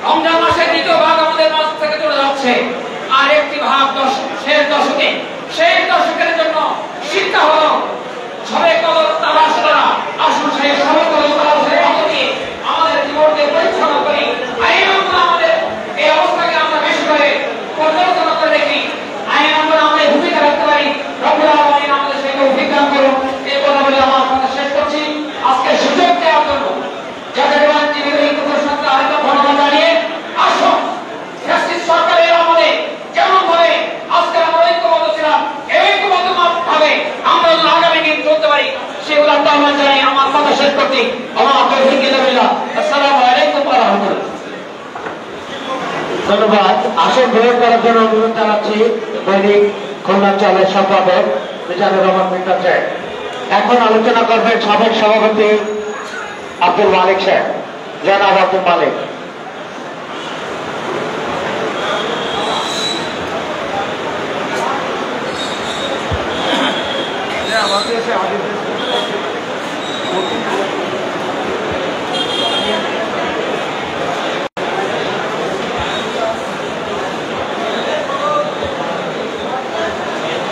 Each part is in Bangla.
রমজান মাসের দ্বিতীয় ভাগ আমাদের মাঝ থেকে চলে যাচ্ছে, আর একটি ভাগ শেষ দশকের জন্য শিক্ষা হলো সবে কদর তালাশ করা। আসুন সেই সবে কদর তালাশের মধ্য দিয়ে আমাদের জীবনকে পরিচালনা করি। আমাদের এই অবস্থাকে আমরা বেশি করে পর্যালোচনা করে দেখি, আমরা ভূমিকা রাখতে পারি। রব্বুল আলামিন আমাদের সেই অভিজ্ঞান করুন। এই কথা বলে আমার কথা শেষ করছি। আজকে সুযোগ দেওয়ার জন্য যাদের ধন্যবাদ জানিয়ে আসুন সরকারের আমলে যেমন ভাবে আজকে আমরা ঐক্যবদ্ধ ছিলাম, ঐক্যবদ্ধ ভাবে আমরা আগামী দিন চলতে পারি, সেগুলো আহ্বান জানাই আমার কথা শেষ করছি। আসসালামু আলাইকুম ওয়া রাহমাতুল্লাহ। ধন্যবাদ। আসন গ্রহণ করার জন্য অনুরোধ জানাচ্ছি দৈনিক খুলনাঞ্চলের সম্পাদক মিজানুর রহমান মিন্টু সাহেব। এখন আলোচনা করবেন সাবেক সভাপতি আব্দুল মালিক সাহেব। জনাব আব্দুল মালিক।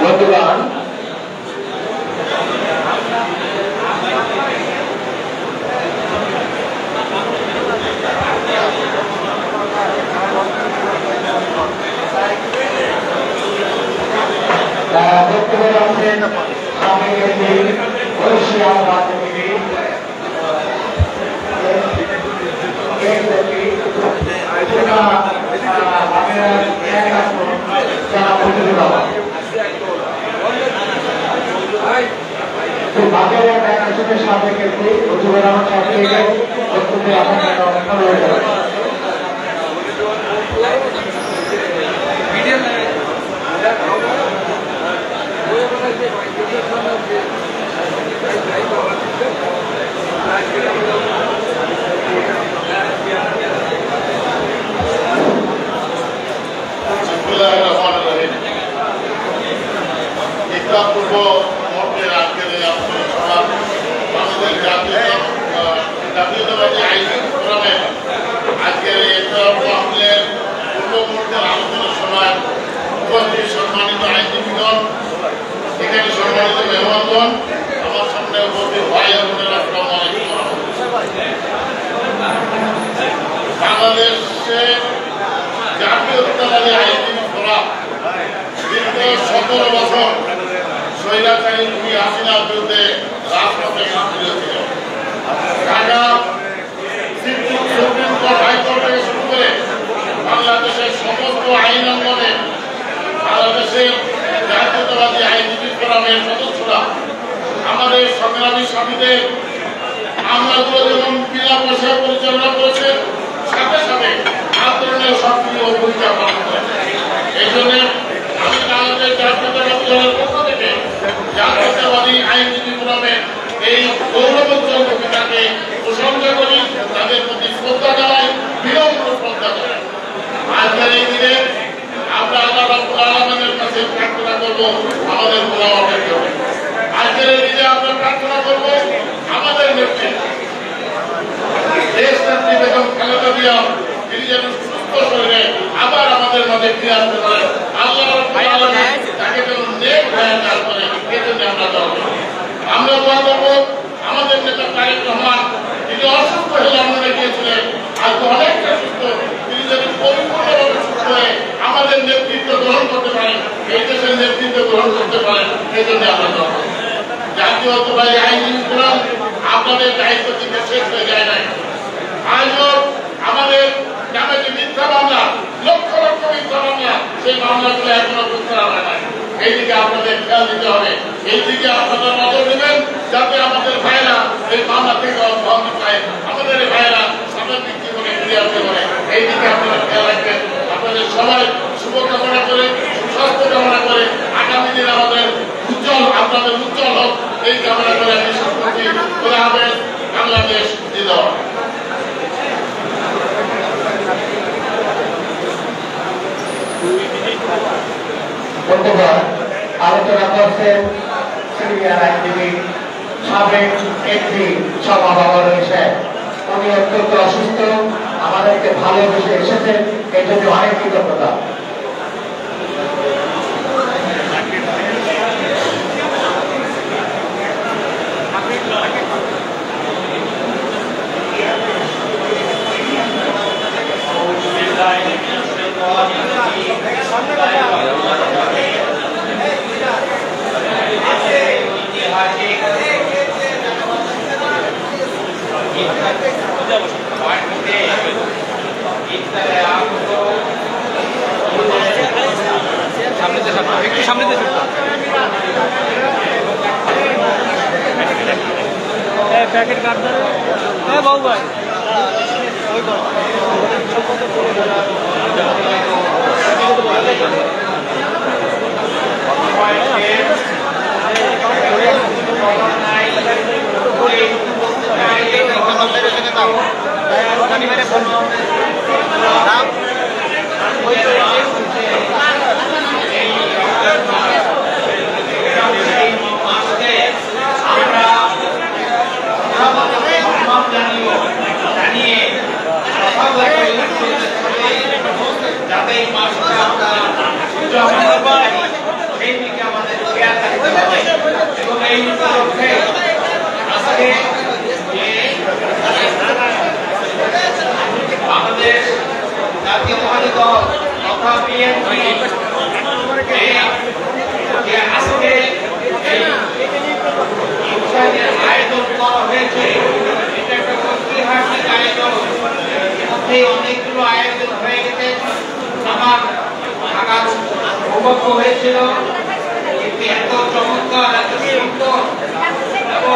বন্ধুগণ, বক্তব্য রাখছেন সাবেক এমপি বরিশাল রাজনীতি সাবেক এমপি মুজিবুর রহমান সাহেবকে বক্তব্য রাখার জন্য অনুরোধ জানাচ্ছি। জাতীয়তাবাদী আইনি ফোরামের আজকের আলোচনার সময় উপস্থিত সম্মানিত আইনজীবীগণ, এখানে সম্মানিত মেহমানগণ, আমার সামনে উপস্থিত ভাই বোনেরা, আসসালামু আলাইকুম। বাংলাদেশে জাতীয়তাবাদী আইনজীবী ফোরাম দীর্ঘ 17 বছর স্বৈরাচারী হাসিনার বিরুদ্ধে রাজপথে সক্রিয় ছিল। ঢাকা সুপ্রিম কোর্ট, হাইকোর্ট থেকে শুরু করে বাংলাদেশের সমস্ত আইন অঙ্গনে বাংলাদেশের জাতীয়তাবাদী আইনজীবী ফোরামের সদস্যরা আমাদের সংগ্রামী স্বামীদের মামলাগুলো যেমন বিনা পয়সায় পরিচালনা করেছে, সাথে সাথে আন্দোলনের সক্রিয় ভূমিকা পালন করেছে। এই জন্য আমি বাংলাদেশ জাতীয়তাবাদী দলের পক্ষ থেকে জাতীয়তাবাদী আইনজীবী ফোরামের এই গৌরবোজ্জ্বল ভূমিকাকে প্রশংসা করি, তাদের প্রতি শ্রদ্ধা জানাই, বিনম্র শ্রদ্ধা জানাই। আজকের এই দিনে আমরা আল্লাহ রাব্বুল আলামিনের কাছে প্রার্থনা করব আমাদের গুনাহকে ক্ষমা। আজকের এই দিনে আমরা প্রার্থনা করব আমাদের নেত্রী দেশ নেত্রী বেগম খালেদা জিয়া, তিনি যেন সুস্থ শরীরে আবার আমাদের মাঝে ফিরে আসতে পারেন। আল্লাহ রাব্বুল আলামিন তাকে যেন নেক হায়াত দান করেন, এজন্য আমরা দোয়া করি। আমরা দোয়া করব আমাদের নেতা তারেক রহমান, তিনি অসুস্থ হয়ে লন্ডনে গিয়েছিলেন, আজ অনেকটা সুস্থ, তিনি যদি পরিপূর্ণভাবে সুস্থ হয়ে আমাদের নেতৃত্ব গ্রহণ করতে পারেন, এই দেশের নেতৃত্ব গ্রহণ করতে পারেন, এই জন্য আমরা দোয়া করি। জাতীয়তাবাদী আইনজীবী ফোরাম আপনাদের দায়িত্ব থেকে শেষ হয়ে যায় নাই। আজও আমাদের নামে যে মিথ্যা মামলা, লক্ষ লক্ষ মিথ্যা মামলা, সেই মামলাগুলো এখনো প্রত্যাহার হয় নাই। এইদিকে আপনাদের খেয়াল দিতে হবে, এইদিকে আপনারা নজর দেবেন যাতে আমাদের ভাইয়েরা এই মামলা থেকে অব্যাহতি পায়, আমাদের ভাইয়েরা সামনের দিক জীবনে ফিরে আসতে পারে। এইদিকে আপনারা খেয়াল রাখবেন। আপনাদের সবাই শুভকামনা করে, সুস্বাস্থ্য কামনা করে, আগামী দিন আমাদের উজ্জ্বল, আপনাদের উজ্জ্বল হোক, এই কামনা করে আমি শেষ করছি। খোদা হাফেজ। বাংলাদেশ জিন্দাবাদ। বন্ধুগণ, আলোচনা করছেন সিনিয়র আইনজীবী সাবেক এমপি সভা বাবা রয়েছে। উনি অত্যন্ত অসুস্থ। আমাদেরকে ভালোবেসে এসেছেন, এই জন্য অনেক কৃতজ্ঞতা। সামনে প্যাকেট কাটতে হ্যাঁ বাবু ভাই আমাদের জাতীয়তাবাদী দল তথা বিএনপি আজকে আয়োজন করা হয়েছে, এটা একটা ঐতিহাসিক আয়োজন। মধ্যে অনেকগুলো আয়োজন হয়ে গেছে, আমার থাকার সৌভাগ্য হয়েছিল, কিন্তু এত চমৎকার এত সুন্দর এবং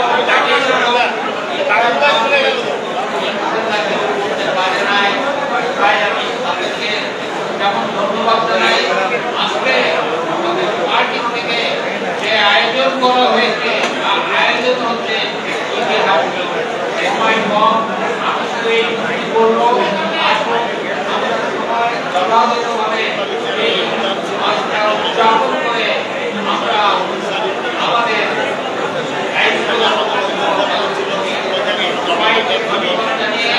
যেমন ধন্যবাদ জানাই। আজকে আমাদের পার্টি থেকে যে আয়োজন করা হয়েছে, আয়োজন হচ্ছে ঐতিহাসিক সময় কম। আমি শুধু বলবো আসুন আমরা সবাই যথাযথভাবে এই মাসটা উদযাপন করে আমরা আমাদের সবাইকে ধন্যবাদ জানিয়ে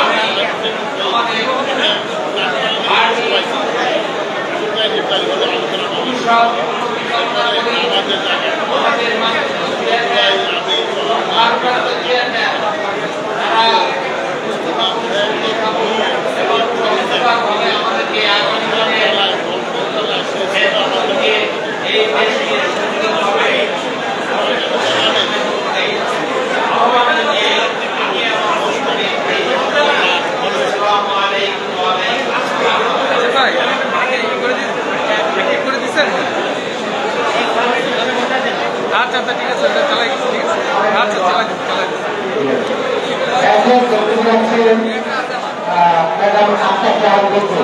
আমি আমাদের আচ্ছা আচ্ছা ঠিক আছে চালাই আচ্ছা চালাই এখন দেখতে পাচ্ছেন ম্যাডাম আফতাব জাহান বন্ধু।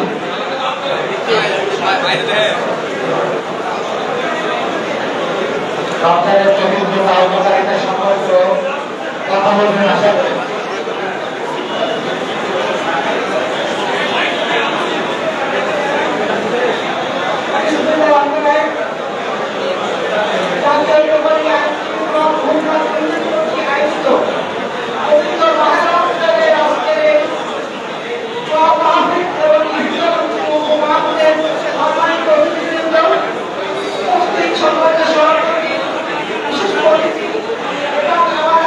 রমজানের পবিত্র উপকারিতা সম্পর্ক কথা বলবেন আশা করি। বিশেষ করে এবং আমার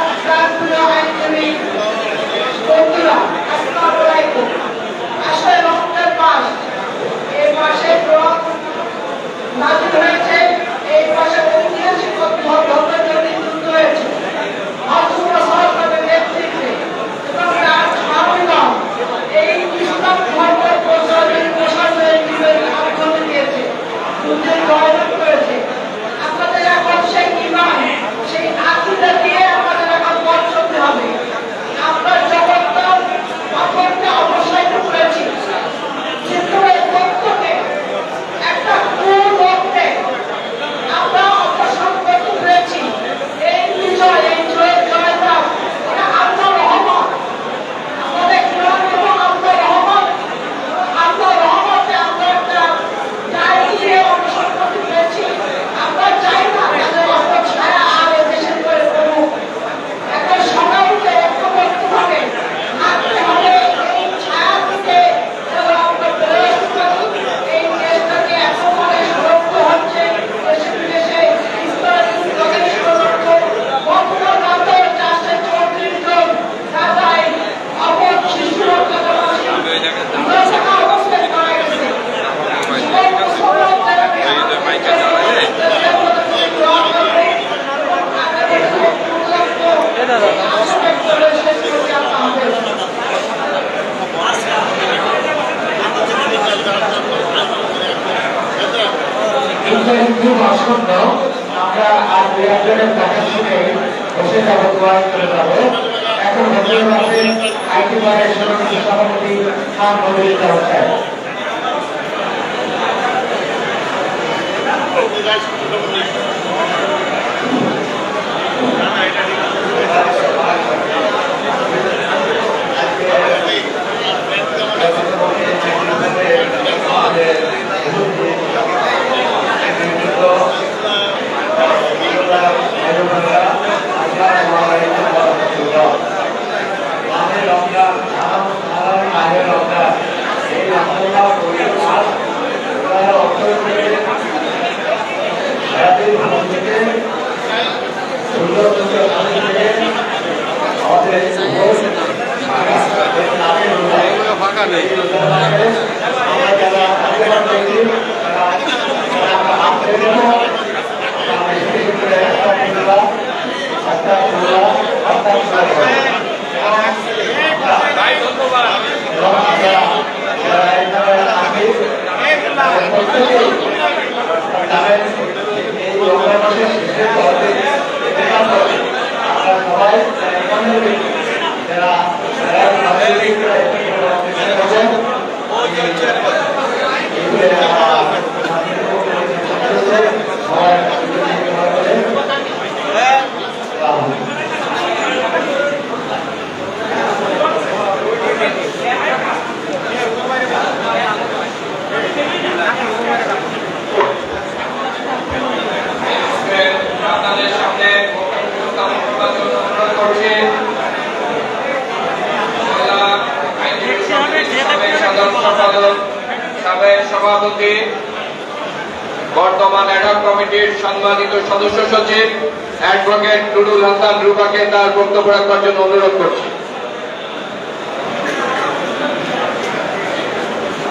আসন্ন আমরা আর দুই একজনের কথা শুনে বসে যাবো, দোয়া করে যাবো। এখন বক্তব্য রাখবেন আইটি বারের সভাপতি খান মনিরুল ইসলাম সাহেব। ফাঁকা নেই সভাপতি বর্তমান অ্যাডহক কমিটির সম্মানিত সদস্য সচিব অ্যাডভোকেট নুরুল হাসান রুবাকে তার বক্তব্য রাখবার জন্য অনুরোধ করছি।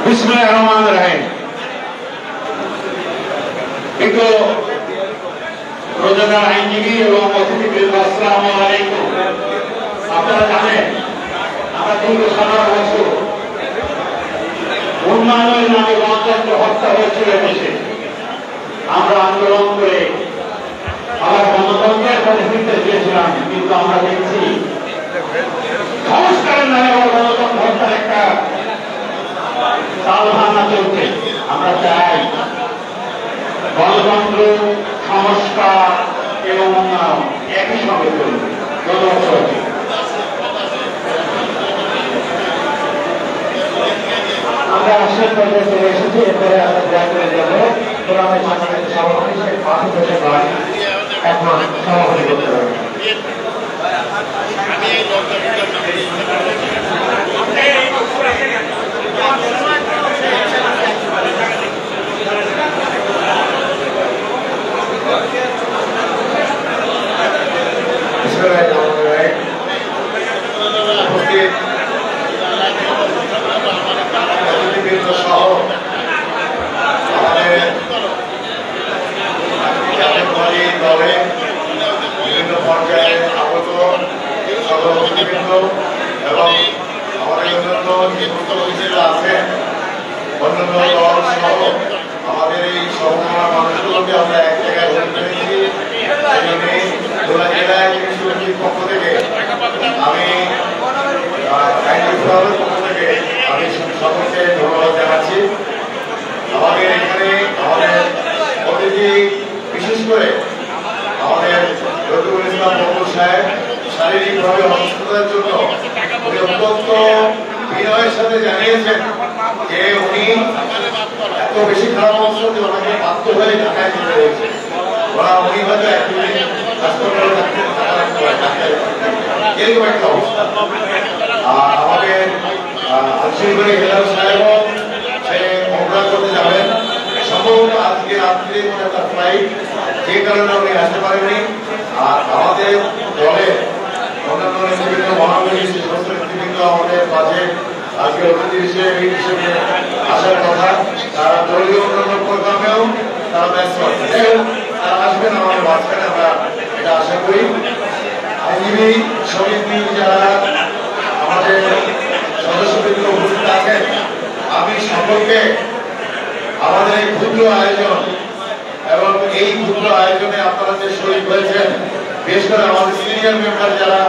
বিসমিল্লাহির রহমানির রহিম। কিন্তু রোজাদার আইনজীবী এবং অতিথিবৃন্দ, আসসালামু আলাইকুম। আপনারা জানেন আমরা দীর্ঘ 17 বছর উন্নয়নের নামে গণতন্ত্র হত্যা হয়েছিল দেশে। আমরা আন্দোলন করে আবার গণতন্ত্রের পথে ফিরতে চেয়েছিলাম, কিন্তু আমরা দেখছি সংস্কারের নামে গণতন্ত্র হত্যার একটা তাল ভাঙা চলছে। আমরা চাই গণতন্ত্র, সংস্কার এবং উন্নয়ন একই সঙ্গে চলবে। ধন্যবাদ। আমরা আশ্বাস পর্যায়ে চলে এসেছি, এরপরে আমরা দোয়া করে যাবো। কোরআনের সম্মানিত সভাপতি শেখ মাহমুদ হোসেন ভাই এখন সভাপতি করতে পারবেন। বিভিন্ন পর্যায়ে আগত সভাপতিবৃন্দ এবং আমাদের অন্যান্য নেতৃত্বরা আছেন, অন্যান্য দল সহ আমাদের এই সভাপনা মানুষগুলোকে আমরা এক জায়গায় ধরে পেরেছি। জেলায় কমিটির পক্ষ থেকে আমি পক্ষ থেকে আমি সকলকে ধন্যবাদ জানাচ্ছি। আমাদের এখানে আমাদের অতিথি, বিশেষ করে আমাদের রবিউল ইসলাম বকুল সাহেব শারীরিকভাবে অসুস্থতার জন্য উনি অত্যন্ত বিনয়ের সাথে জানিয়েছেন যে উনি এত বেশি খারাপ অবস্থা যে ওনাকে বাধ্য হয়ে ঢাকায় যেতে হয়েছে। ওরা উনি হয়তো একদিন হাসপাতালে এরকম একটা অবস্থা। আমাদের আলসিবাড়ি হেলাল সাহেবও সে অবদান করতে যাবেন, সম্ভবত আজকে রাত্রে কোনো একটা ফ্লাইট, যে কারণে উনি আসতে পারেননি। আর আমাদের দলের অন্যান্য নেতৃবৃন্দ, মহানগরী সমস্ত নেতৃবৃন্দ আমাদের মাঝে আজকে অতিথি হিসেবে আসার কথা। তারা দলীয় অন্যান্য প্রোগ্রামেও তারা ব্যস্ত আছে, তারা আসবেন আমাদের মাঝখানে, আমরা এটা আশা করি। আইনজীবী সমিতি যারা আমাদের সদস্যবৃন্দ উপস্থিত আছেন, আমি সকলকে আমাদের এই ক্ষুদ্র আয়োজন এবং এই দুটো আয়োজনে আপনারা যে শরীর হয়েছেন, বিশেষ করে আমাদের সিনিয়র মেম্বার যারা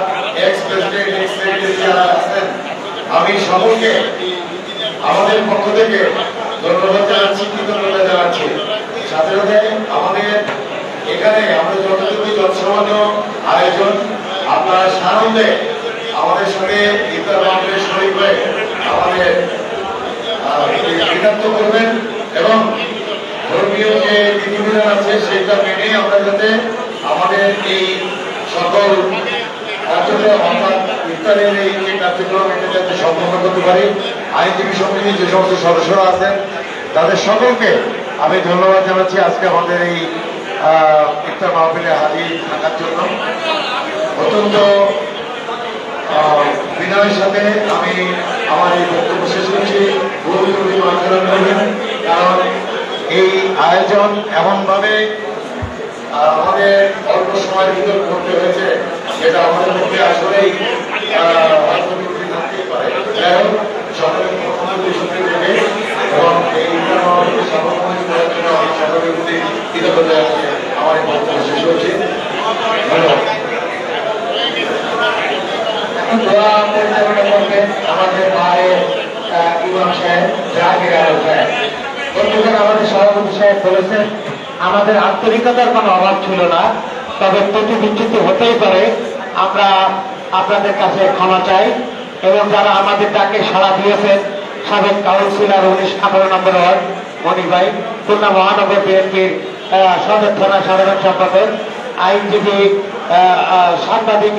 এক্স প্রেসিডেন্ট এক্স সেক্রেটারি যারা আছেন, আমি সকলকে আমাদের পক্ষ থেকে ধন্যবাদ জানাচ্ছি, কৃতজ্ঞতা জানাচ্ছি। সাথে সাথে আমাদের এখানে আমাদের যতটুকু যৎসামান্য আয়োজন আপনারা সানন্দে আমাদের সঙ্গে ইফতার মাহফিলে শরীক হয়ে আমাদের কৃতার্থ করবেন এবং ধর্মীয় যে বিধিবিধান আছে সেটা মেনে আমরা যাতে আমাদের এই সকল অর্থাৎ ইফতারের এই যে কার্যক্রম এটা যাতে সম্পন্ন করতে পারি। আইনজীবী সমিতির যে সমস্ত সদস্যরা আছেন তাদের সকলকে আমি ধন্যবাদ জানাচ্ছি আজকে আমাদের এই ইফতার মাহফিলে হাজির থাকার জন্য। অত্যন্ত বিনয়ের সাথে আমি আমার এই বক্তব্য শেষ করছি। কারণ এই আয়োজন এমনভাবে আমাদের অল্প সময়ের ভিতর করতে হয়েছে যেটা আমাদের মধ্যে আসলেই থাকতেই পারে। যাই হোক, সকলের প্রথমে শুনতে থেকে এবং এই সর্বময় করার জন্য আমি সকলের প্রতি কৃতজ্ঞতা জানিয়ে আমার এই বক্তব্য শেষ করছি। ধন্যবাদ। দোয়া পরিচালনা করবেন আমাদের মায়ের ইমাম সাহেব জাহাঙ্গীর আলম সাহেব। বন্ধুগণ, আমাদের সভাপতি সাহেব বলেছেন আমাদের আন্তরিকতার কোনো অভাব ছিল না, তবে ত্রুটি বিচ্যুতি হতেই পারে। আমরা আপনাদের কাছে ক্ষমা চাই এবং যারা আমাদের ডাকে সাড়া দিয়েছেন, সাবেক কাউন্সিলর 19-18 নম্বর ওয়ার্ড মনি ভাই, খুলনা মহানগর বিএনপির সদর থানা সাধারণ সম্পাদক, আইনজীবী, সাংবাদিক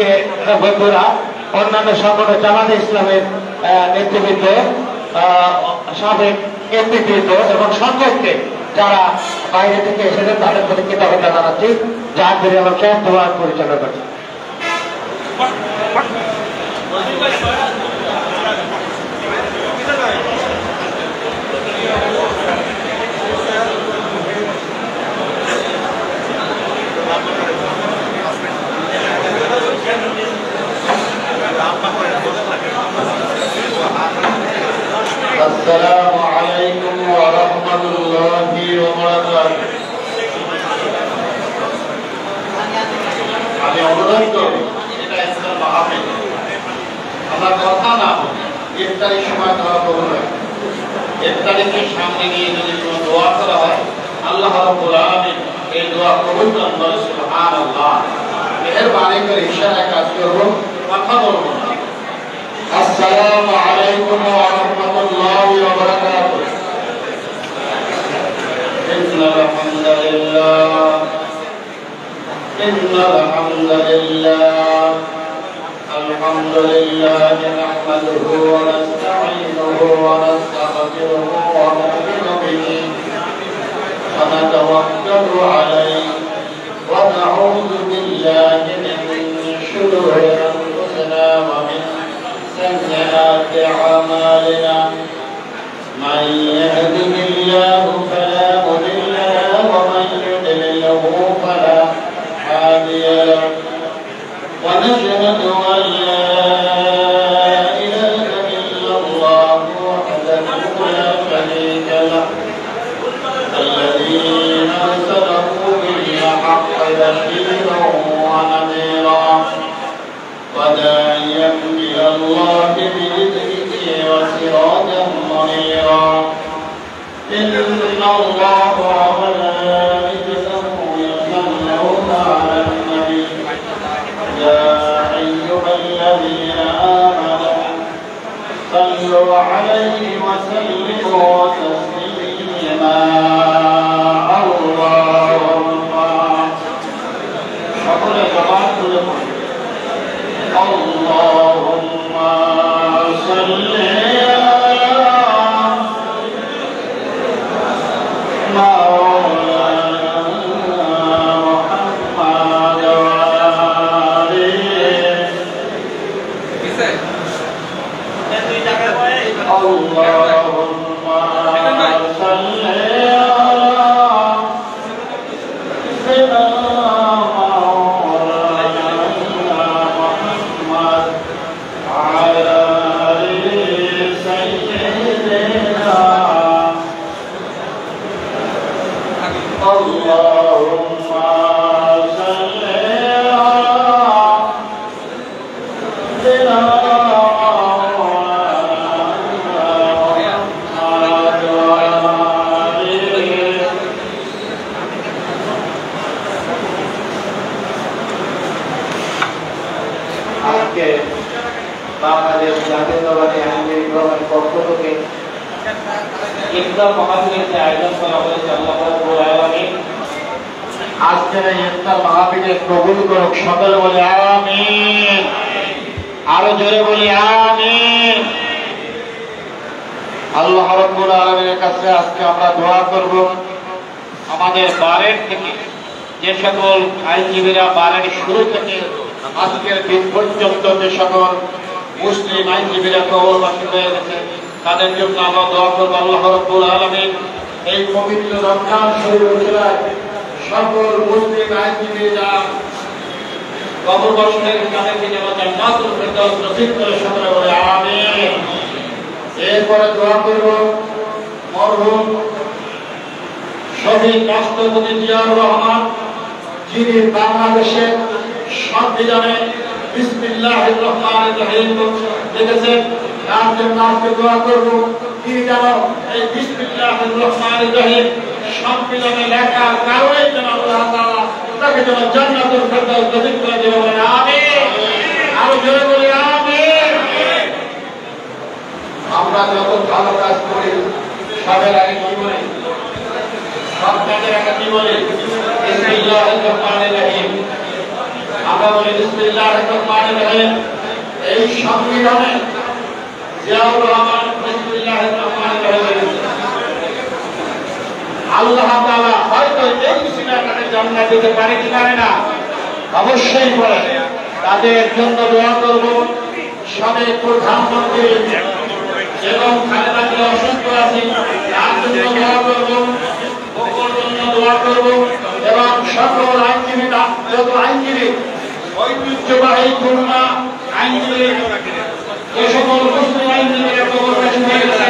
বন্ধুরা, অন্যান্য সংগঠন, জামাতে ইসলামের নেতৃবৃন্দ, সাবেক এমপিবৃন্দ এবং সংগঠনকে যারা বাইরে থেকে এসেছেন তাদের প্রতি কৃতজ্ঞতা জানাচ্ছি। জাহাঙ্গীর আলম সাহেব দোয়া পরিচালনা করছেন। السلام عليكم ورحمة الله وبركاته। আমি অনুরোধ করি এটা ইসলাম মাহফিল, আমরা কথা না ইফতারের সময় দোয়া করব না। ইফতারকে সামনে নিয়ে যদি কোনো দোয়া করা হয়, আল্লাহ রাব্বুল আলামিন এই দোয়া কবুল করেন। বলে সুবহানাল্লাহ। মেহেরবানি করে ইশারায় কাজ করব, কথা বলব না। আসসালামু আলাইকুম ওয়া রাহমাতুল্লাহি ওয়া বারাকাতুহু। ইন্নাল হামদালিল্লাহ নাহমাদুহু ওয়া নাস্তাঈনুহু ওয়া নাস্তাগফিরুহু ওয়া নু'মিnu বিহি ওয়া নাতাওয়াক্কালু আলাইহি ওয়া নাউযু বিল্লাহি মিন শুরুরি আনফুসিনা ওয়া মিন سيئات أعمالنا من يهده الله فلا مضل له ومن يضلله فلا هادي له ونشهد أن لا إله إلا الله وحده لا شريك له الذي أرسله بالحق بشيرا ونذيرا وداعيا إلى الله بإذنه وسراجا منيرا إن الله وملائكته يصلون على النبي يا أيها الذين آمنوا صلوا عليه وسلموا تسليما اللهم وقل جماعة لكم اللهم صل على مولانا محمد وعلى آله اللهم صل على اللهم থেকে ইফতার মাহফিলের যে আয়োজন করা হয়েছে আল্লাহ রাব্বুল আলামিন আজকের এই ইফতার মাহফিলে কবুল করুক। সকলে বলে আমিন, আরো জোরে বলি আমিন। আল্লাহ রাব্বুল আলামিনের কাছে আজকে আমরা দোয়া করব, আমাদের বারের থেকে যে সকল আইনজীবীরা বারের শুরু থেকে আজকের দিন পর্যন্ত যে সকল মুসলিম আইনজীবীরা কবরবাসী হয়ে গেছে তাদের জন্য আমরা দোয়া করবো। আল্লাহ রাব্বুল আলামিন এই পবিত্র রমজান শরীফ জেলায় সকল মুসলিম আইনজীবীরা কবরবাসীদের তাদেরকে যেন জান্নাতুল ফেরদাউস নসিব করে, সকলে বলে আমিন। এরপরে দোয়া করব মরহুম শহীদ রাষ্ট্রপতি জিয়াউর রহমান, যিনি বাংলাদেশের সংবিধানে বিসমিল্লাহির রহমানির রহিম লিখেছেন, তার জন্য আজকে দোয়া করব তিনি যেন এই বিসমিল্লাহির রহমানির রহিম সংবিধানে লেখার কারণে যেন আল্লাহ তাআলা তাকে যেন জান্নাতুল ফেরদাউস নসিব করে দেবেন। আমিন, আরো জোরে বলি আমিন। আমরা যত ভালো কাজ করি সবের আগে কি বলি? সব কাজের আগে কি বলি? বিসমিল্লাহির রহমানির রহিম। আমরা বলি বিসমিল্লাহির রহমানির রহিম। এই সংবিধানে জিয়াউর রহমান বিসমিল্লাহির রহমানির রহিম আল্লাহ তাআলা হয়তো এই সিনাটাকে জান্নাত দিতে পারে কি পারে না? অবশ্যই পারে। তাদের জন্য দোয়া করব। সাবেক প্রধানমন্ত্রী এবং খালেদা জিয়া অসুস্থ আছেন, তার জন্য দোয়া করব, সকলের জন্য দোয়া করব এবং সকল আইনজীবী, যত আইনজীবী ঐতিহ্যবাহী খুলনা আইনজীবী যে সকল মুসলিম আইনজীবীরা কবরবাসী হয়ে গেছে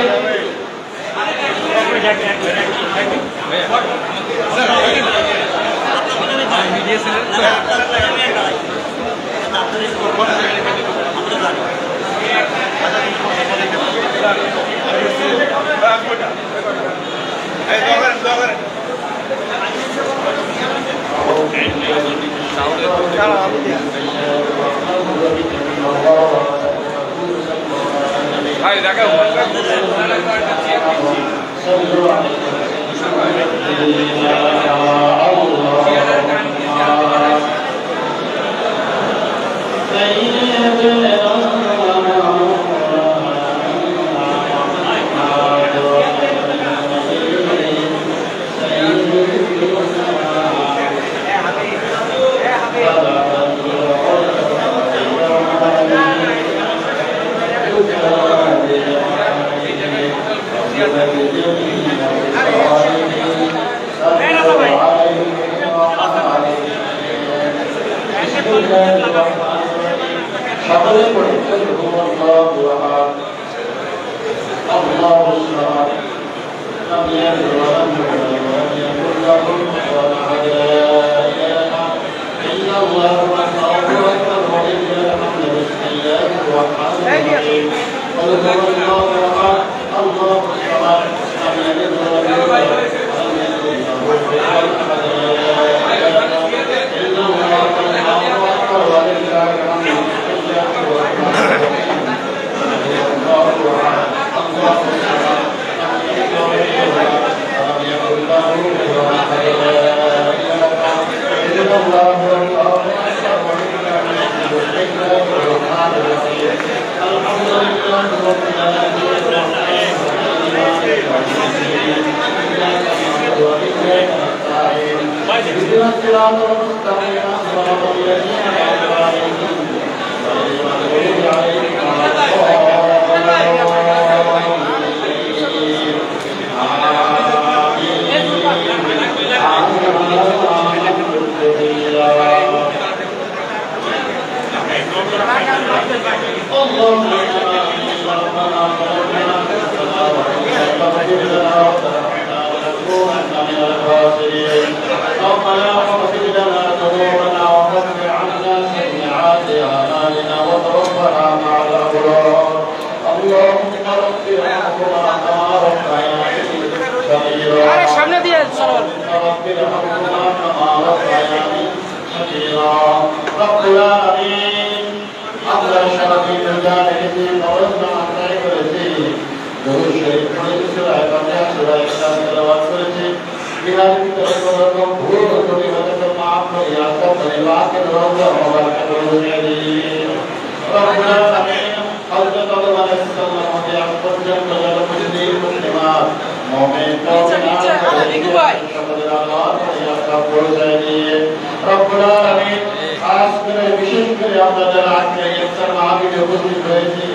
সকলে পড়ে দরুদ শরীফ পড়েছি, সূরা ফাতিহা, সূরা ইখলাস তেলাওয়াত করেছি। বিহার ভিতরে কোন রকম ভুল ত্রুটি হলে তো মাফ করে আল্লাহ পরিবারকে রহমত রব্বুল আলামিন হযরত আদম আলাইহিস সালাম থেকে আজ পর্যন্ত যত মুসলিম মুসলিমাত মুমিন সকলের আল্লাহ পরিবার পৌঁছায় দিয়ে রব্বুল আলামিন খাস করে বিশেষ করে আমরা যারা আজকে ইফতার মাহফিলে উপস্থিত হয়েছি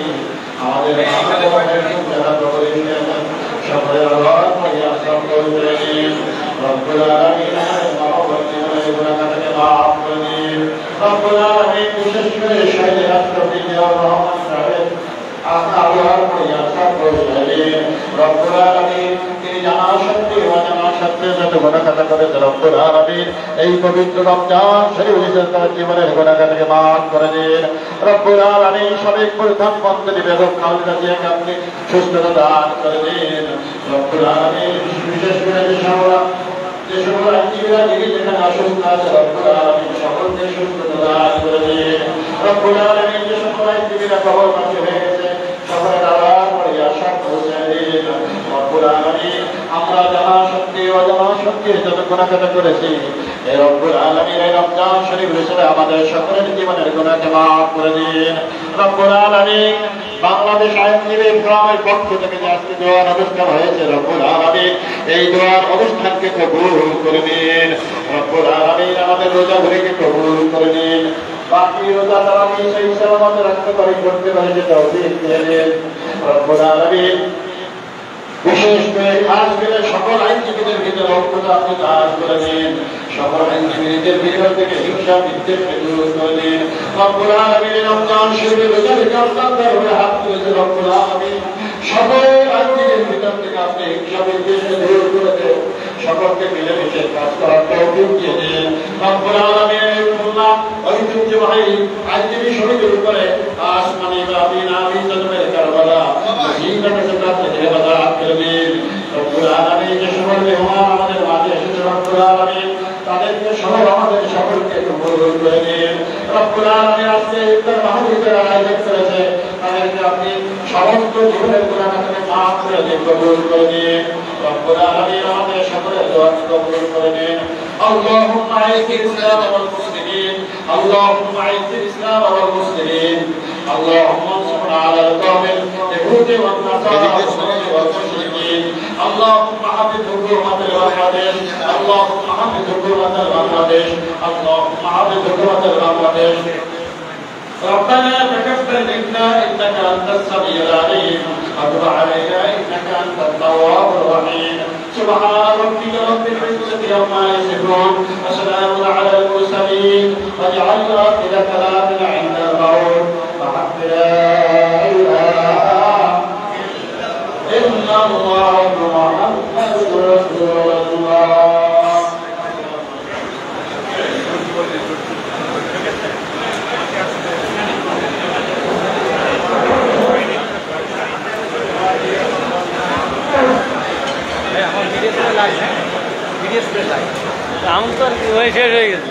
আমাদের যারা কবরে সকলের আল্লাহ পরিবার পৌঁছায় দিয়ে রব্বুল আলামিন আমাদের গুনাহকে মাফ করে দিন। রব্বুল আলামিন বিশেষ করে শহীদ রাষ্ট্রপতি জিয়াউর রহমান সাহেব আল্লাহর পরিবার পৌঁছায় দিন। রব্বুল আলামিন তিনি জানা সত্যি অজানা সত্যি যত গুনাহগার করে রব্বুল আলামিন এই পবিত্র রমজান শরীফ তার জীবনের গুনাহকে মাফ করে দিন। রব্বুল আলামিন সাবেক প্রধানমন্ত্রী বেগম খালেদা জিয়াকে আপনি সুস্থতা দান করে দিন। রব্বুল আলামিন বিশেষ করে যে সকল আইনজীবীরা যেখানে অসুস্থ আছে রব্বুল আলামিন সকলকে সুস্থতা দান করে দিন। রব্বুল আলামিন যে সকল আইনজীবীরা কবরবাসী হয়ে গেছে সকলের আল্লাহর পরিবার পৌঁছায় দিন। রব্বুল আলামিন আমরা জানা সত্যি অজানা সত্যি যত গুনাহগার করেছি এই রব্বুল আলামিন এই রমজান শরীফ হিসেবে আমাদের সকলের জীবনের গুনাহকে মাফ করে দিন। রব্বুল আলামিন বাংলাদেশ আইনজীবী ফোরামের পক্ষ থেকে যে আজকে দোয়ার অনুষ্ঠান হয়েছে রব্বুল আলামিন এই দোয়ার অনুষ্ঠানকে কবুল করে নিন। রব্বুল আলামিন আমাদের রোজাগুলিকে কবুল করে নিন। বাকি রোজা তারা সেই সালামতে রাখতে পারি করতে পারি যে তৌফিক দিয়ে দিন। রব্বুল আলামিন বিশেষ করে খাস করে সকল আইনজীবীদের ভিতরে ঐক্যতা আপনি দান করে দিন। সকল আইনজীবীদের ভিতর থেকে হিংসা বিদ্বেষকে দূর করে দিন। রব্বুল আলামিন রমজান শরীফে রোজা রেখে আপনাদের হয়ে হাত তুলেছে রব্বুল আলামিন সকল আইনজীবীদের ভিতর থেকে আপনি হিংসা বিদ্বেষকে দূর করে দেন। সকলকে মিলেমিশে কাজ করার তৌফিক দিয়ে দিন। রব্বুল আলামিন বললাম ঐতিহ্যবাহী আইনজীবী সমিতির উপরে আসমানি আমিন আমিন জন্মের কারবালা জিন্দাকে সাথে হেফাজত করে দিন। রব্বুল আলামিন যে সকল মেহমান আমাদের মাঝে এসেছে রব্বুল আলামিন তাদেরকে সহ আমাদের সকলকে কবুল করে দিন। রব্বুল আলামিন আজকে ইফতার মাহফিলের আয়োজন করেছে তাদেরকে আপনি সমস্ত জীবনের গুনাহকে মাফ করে দিন, কবুল করে দিন। রব্বুল আলামিন আমাদের সকলের দোয়া কবুল করে দিন। আল্লাহুম্মা আইজিল ইসলাম ওয়াল মুসলিমিন اللهم اعز الاسلام والمسلمين اللهم انصرنا على القوم اليهود والنصارى والمشركين اللهم حفظ حكومة بنغلاديش اللهم حفظ حكومة بنغلاديش اللهم حفظ حكومة بنغلاديش ربنا تقبل منا انك انت السميع العليم وتب علينا انك انت التواب الرحيم سبحان ربك رب العزة عما يصفون وسلام على المرسلين واجعلنا إلى كلامنا عند الموت وحق لا إله إلا الله محمد رسول الله আমি তো শেষ হয়ে গেছে